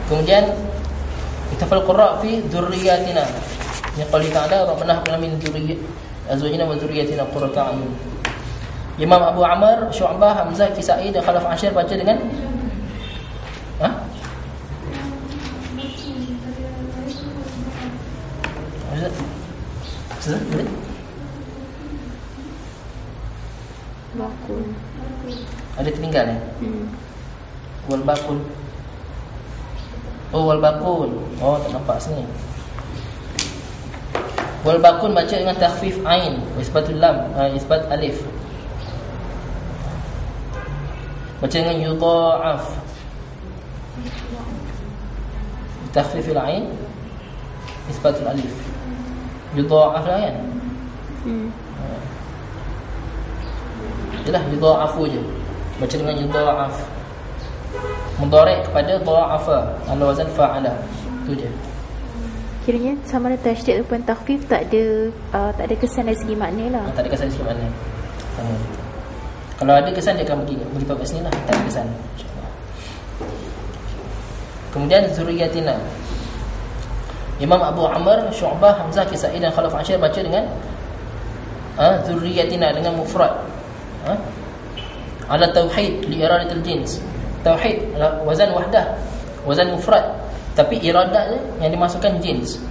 Kemudian ittafal qurra fi dzurriyyatina. Ni qali ta'ala rabbana hab lana min azwajina wa dzurriyyatina qurrata a'yun. Imam Abu Amr, Syu'bah, Hamzah, Kisai dan Khalaf Ashir baca dengan bakul. Ada tertinggal ya? Wal bakul. Oh, wal bakul. Oh, tak nampak sini. Wal bakul baca dengan takhfif ain, isbatul lam, isbat alif. Baca dengan yudha'af. Takhfif al-ain, isbatul alif. Yudha'af lah kan? Itulah yudha'afu je. Baca dengan yudha'af. Mudhari' kepada dha'afa ala wazan fa'ala. Itu je. Kiranya sama ada tasydid ataupun takhfif tak ada kesan dari segi makna lah. Tak ada kesan dari segi makna. Kalau ada kesan dia akan beritahu kat sini lah. Tak ada kesan, InsyaAllah. Kemudian zuriyatina. Imam Abu Amr, Syu'bah, Hamzah, Kisai dan Khalaf Ashir baca dengan zuriyatina dengan mufrad. Ala tauhid li iradatil jins. Tauhid wazan wahdah, wazan mufrad, tapi iradat yang dimasukkan jins.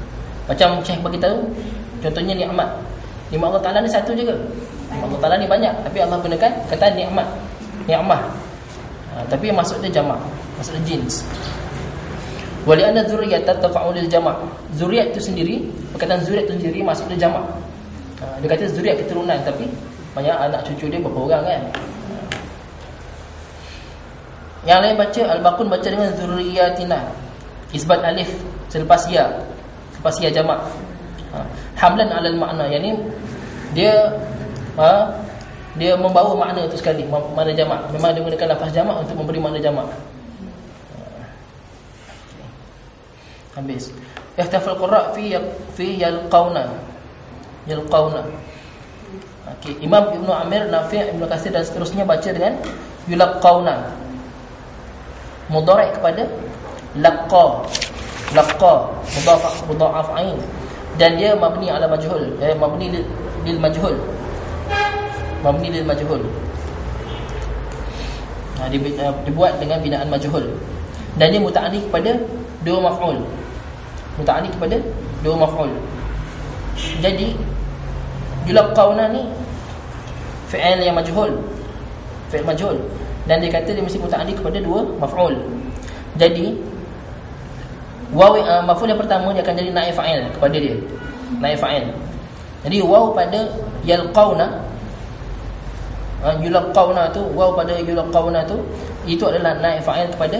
Macam Syekh bagi tahu, contohnya nikmat. Nikmat Allah Taala ni satu je ke? Nikmat Allah Taala ni banyak, tapi Allah gunakan kata nikmat, nikmah. Tapi maksud dia jamak, maksud dia jins. Wa li anna dzurriyyata tafa'ul lil jama'. Zuriat itu sendiri, perkataan zuriat itu sendiri maksud dia jamak. Dia kata zuriat keturunan, tapi banyak anak cucu dia berapa orang kan? Yang lain baca al-baqun baca dengan dzurriyyatina. Isbat alif selepas ya. Selepas ya jamak. Hamlan 'alal makna, yakni dia membawa makna itu sekali, makna jamak. Memang dia gunakan lafaz jamak untuk memberi makna jamak. Habis. Ihtafal qurra fi yalqauna. Okey, Imam Ibnu Amir, Nafi', Ibnu Katsir dan seterusnya baca dengan yulqauna. Mudhari' kepada laqqa. Mudha'af ain. Dan dia mabni ala majhul, mabni lil majhul. Mabni lil majhul. Dibuat dengan binaan majhul. Dan dia muta'alliq kepada dua maf'ul. Muta'alliq kepada dua maf'ul. Jadi yulqauna ni fi'il yang majhul. Fi'il majhul. Dan dia kata dia mesti muta'alliq kepada dua maf'ul. Jadi waw maf'ul yang pertama dia akan jadi naib fa'il kepada dia. Naib fa'il. Jadi waw pada yalqauna, yulqauna tu, waw pada yulqauna tu itu adalah naib fa'il kepada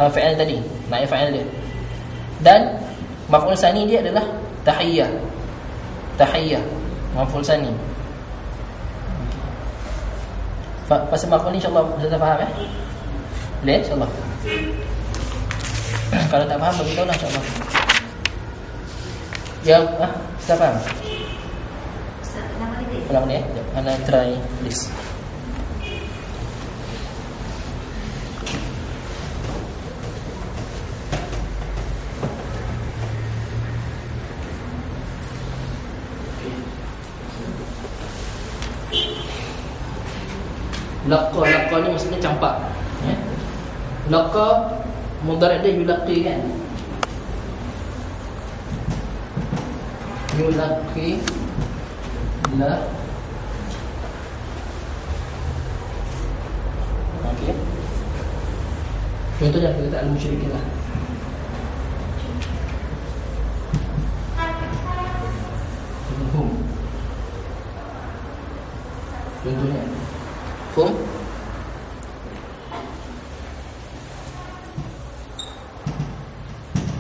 fa'il tadi, naib fa'il dia. Dan maf'ul sani dia adalah tahiyyah. Tahiyyah maf'ul sani. Pasal maf'ul ni insya-Allah sudah faham ya? Boleh insya-Allah. Kalau tak faham bagi tahu lah insya-Allah. Ya, sudah faham? Ulang ni ya. Ana try please. Laqqa ni maksudnya campak ya? Laqqa mudhari' dia yulaqi kan, yulaqi la. Okey, contohnya kita tak al-musyrikin lah. Contohnya hum.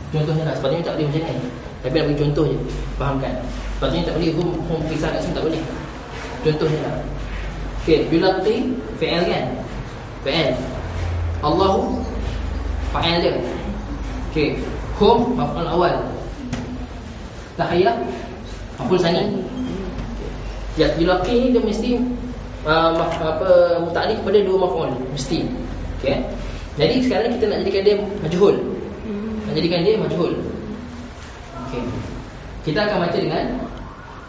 Contohnya lah, sepatutnya tak boleh macam ni, tapi nak bagi contoh je, fahamkan. Sepatutnya tak boleh hum pisah kat sini, tak boleh. Contohnya lah. Okay, yulaqi fi'il kan, fi'il. Allahu fa'il dia. Okay, hum maf'ul awal. Tahiyyah maf'ul sani. Ya, yulaqi ni dia mesti muta'alliq kepada dua maf'ul mesti. Okey. Jadi sekarang kita nak jadikan dia majhul. Nak jadikan dia majhul. Okey. Kita akan baca dengan,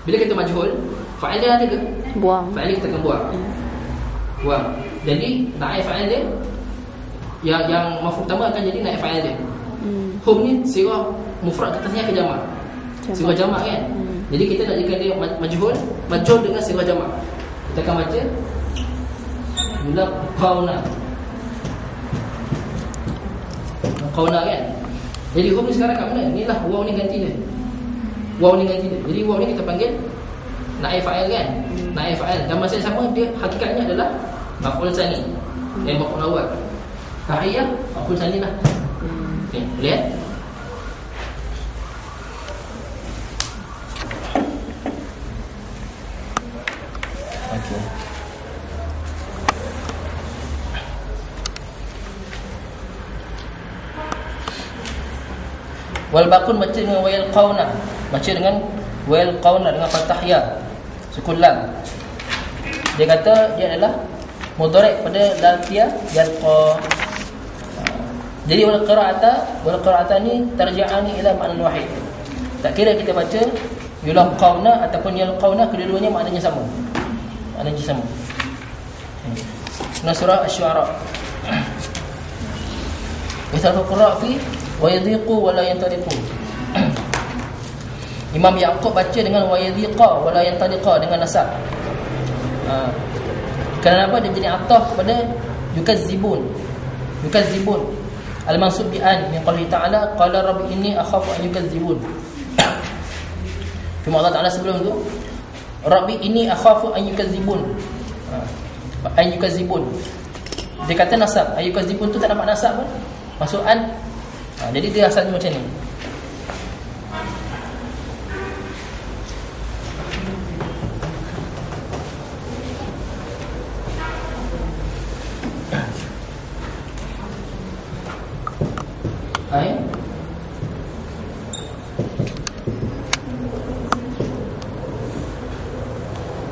bila kita majhul, fa'il dia ada ke? Buang. Fa'il kita akan buang. Buang. Jadi naib fa'il dia yang maf'ul pertama akan jadi naib fa'il dia. Hum ni sirah mufrad atasnya ke jamak? Sirah jamak kan? Jadi kita nak jadikan dia majhul dengan sirah jamak. Kita akan baca yulaqauna. Qauna kan? Jadi hum ni sekarang kat mana? Inilah waw ni ganti dia. Waw ni ganti dia. Jadi waw ni kita panggil naib fa'il kan? Naib fa'il. Dan masa yang sama dia hakikatnya adalah maf'ul tsani. Dan maf'ul awal. Tahiyah maf'ul tsani lah. Okey, lihat. Okey. Wal baqun baca dengan wal qauna. Baca dengan wal qauna dengan fathah ya. Sukun lam. Dia kata dia adalah mudhari' pada laqiya yalqa. Jadi wal qira'ata ni tarji'ani ila ma'nan wahid. Tak kira kita baca yulaqauna ataupun yalqauna, kedua-duanya maknanya sama. Maknanya sama. Surah Asy-Syu'ara. Misal qira' fi wa yadhiqu wa la yantaliqu. Imam Yaqub baca dengan wa yadhiqa wa la yantaliqa dengan nasab. Kenapa dia jadi ataf pada yukazzibun? Yukazzibun al-mansub bi an min qawli ta'ala qala rabbi inni akhafu an yukazzibun. Firman Allah Ta'ala sebelum tu, rabbi inni akhafu an yukazzibun. An yukazzibun. Dia kata nasab. An yukazzibun tu tak dapat nasab pun. Masuk an. Jadi dia asalnya macam ni.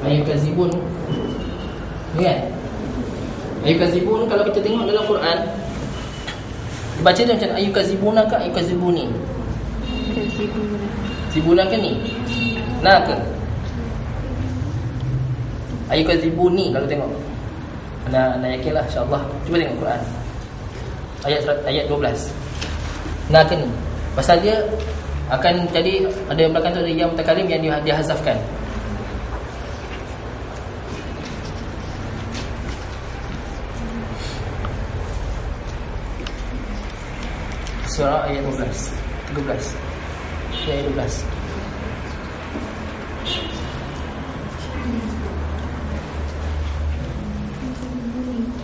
Ayukazibun. Kan? Ayukazibun kalau kita tengok dalam Quran, dibaca dia macam ayukazibuna ke ayukazibuni? Zibuna ke ni? Nah ke? Ayukazibuni kalau tengok. Nak yakinlah insya-Allah. Cuba tengok Quran. Ayat 12. Nah ke ni? Pasal dia akan jadi ada yang belakang tu ada yang mutakalim yang dia hazafkan. Surah ayat 13. Ayat 12.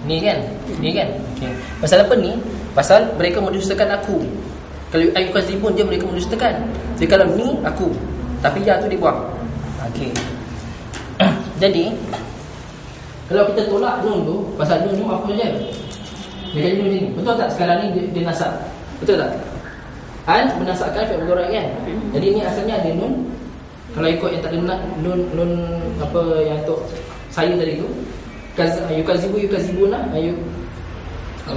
Ni kan? Okay. Pasal apa ni? Pasal mereka mendustakan aku. Kalau ayukazibun je mereka mendustakan. Jadi kalau ni aku, tapi ya tu dibuang. Okey. Jadi kalau kita tolak nun tu, pasal nun ni maf'ul je. Dia jadi macam ni. Betul tak sekarang ni dia nasab? Betul tak? An menasabkan fi'il mudhari' kan? Jadi ni asalnya ada nun. Kalau ikut yang tak ada nun apa yang untuk saya tadi tu, yukazibu yukazibuna,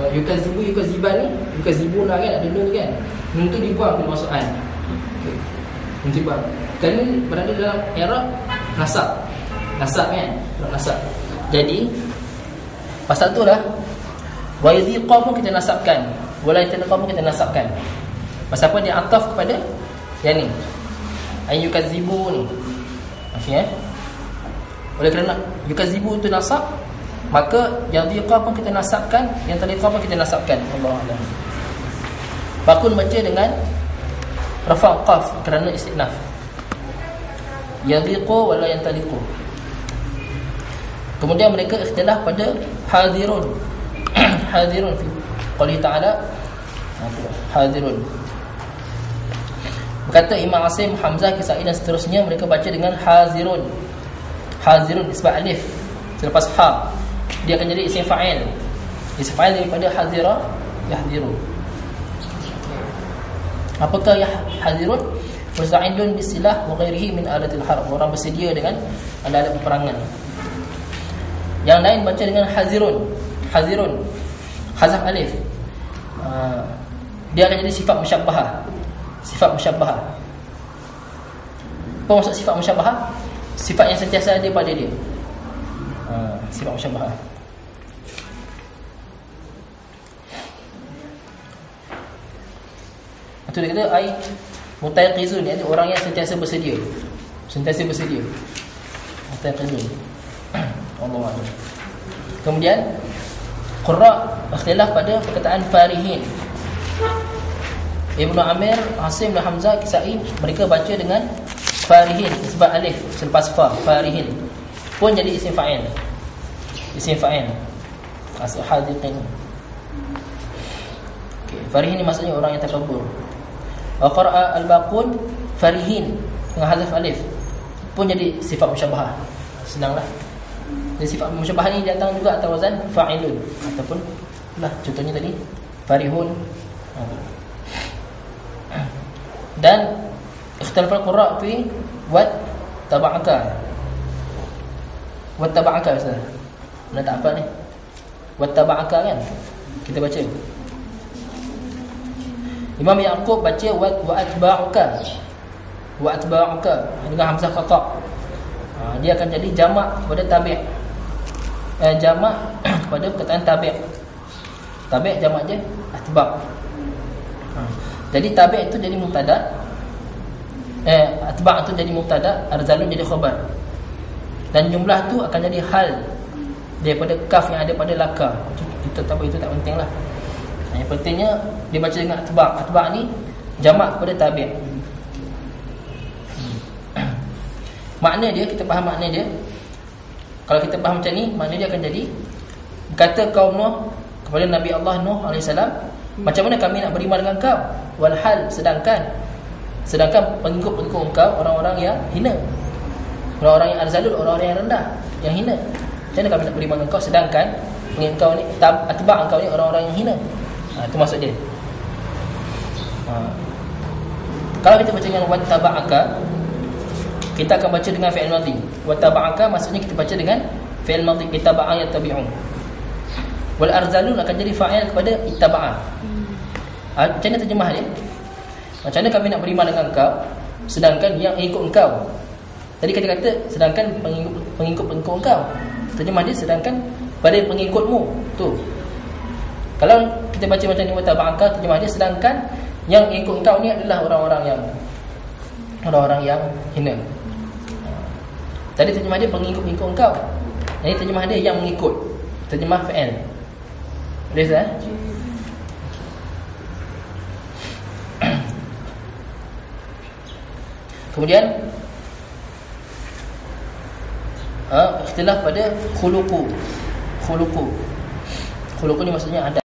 yukazibu yukazibani, yukazibuna kan ada nun kan? Nun tu dibuang bila masuk an. Okey. Nun dibuang. Kerana berada dalam i'rab nasab. Nasab kan? Nasab. Jadi pasal tu lah wa yadhiqa pun kita nasabkan. Wala yatalaqa pun kita nasabkan. Pasal apa? Dia ataf kepada yang ni, ayyukazibu ni. Okey Oleh kerana yukazibu itu nasab, maka yadhiqa pun kita nasabkan, yang taliqa pun kita nasabkan. Allahu a'lam. Bakun baca dengan rafa' qaf kerana istinaf. Yadhiqu wala yantaliqu. Kemudian mereka ikhtilaf pada hadirun. Hadirun fi qouli ta'ala hadirun. Berkata Imam Asim, Hamzah, Kisai dan seterusnya, mereka baca dengan hazirun. Hazirun isbah alif selepas ha, dia akan jadi isim fa'il. Isim fa'il daripada hazira yahdiru. Apakah hazirun? Musta'idun bisilah wa ghairihi min alatil harb. Orang bersedia dengan alat-alat peperangan. Yang lain baca dengan hazirun. Hazirun hazaf alif. dia akan jadi sifat musyabbahah. Sifat musyabbahah. Apa maksud sifat musyabbahah? Sifat yang sentiasa ada pada dia. Sifat musyabbahah. Itu dia kata ai mutayaqizun, iaitu orang yang sentiasa bersedia. Sentiasa bersedia. Mutayaqizun. Allah Akbar. Kemudian qurra ikhtilaf pada perkataan farihin. Ibnu Amir, Hasim dan Hamzah, Kisai, mereka baca dengan farihin sebab alif selepas fa, farihin pun jadi isim fa'il. Isim fa'il. Asal hadiqin. Okey, farihin ni maksudnya orang yang takabur. Wa qara'a al-baqun farihin dengan hazaf alif pun jadi sifat musyabbahah. Senanglah. Jadi sifat musyabbahah ni datang juga atas wazan fa'ilun ataupun lah contohnya tadi farihun. Dan ikhtilaf al-qurra fi wat taba'aka. Wat taba'aka Ustaz. Mana tak apa ni? Wat taba'aka kan? Kita baca. Imam Yaqub baca wa atba'uka. Wa atba'uka dengan hamzah qata'. Dia akan jadi jamak kepada tabi'. Jamak kepada perkataan tabi'. Tabi' jamak je atba'. Jadi tabi' itu jadi mubtada. Atba' itu jadi mubtada, arzalun jadi khabar. Dan jumlah tu akan jadi hal daripada kaf yang ada pada laka. Itu tak pentinglah. Yang pentingnya dibaca dengan atba'. Atba' ni jamak kepada tabi'. Makna dia, kita faham makna dia. Kalau kita faham macam ni, makna dia akan jadi kata kaum Nuh kepada Nabi Allah Nuh AS, macam mana kami nak beriman dengan kau, walhal sedangkan pengikut-pengikut engkau orang-orang yang hina, orang-orang yang arzalul, orang-orang yang rendah, yang hina. Macam mana kami nak beriman dengan kau sedangkan pengikut engkau ni, atba' engkau ni orang-orang yang hina. Itu maksud dia. Kalau kita baca dengan wattaba'aka, kita akan baca dengan fi'il madhi. Wattaba'aka maksudnya kita baca dengan fi'il madhi, ittaba'a yattabi'un. Wal arzalun akan jadi fa'il kepada ittaba'a. Macam mana terjemah dia? Macam mana kami nak beriman dengan engkau sedangkan yang ikut engkau. Tadi kita kata sedangkan pengikut-pengikut engkau. Terjemah dia sedangkan pada pengikutmu tu. Kalau kita baca macam ni wattaba'aka, terjemah dia sedangkan yang ikut engkau ni adalah orang-orang yang hina. Tadi terjemah dia pengikut-pengikut engkau. Ini terjemah dia yang mengikut. Terjemah fi'il. Boleh tak? Kemudian ikhtilaf pada khuluqu. Khuluqu ni maksudnya ada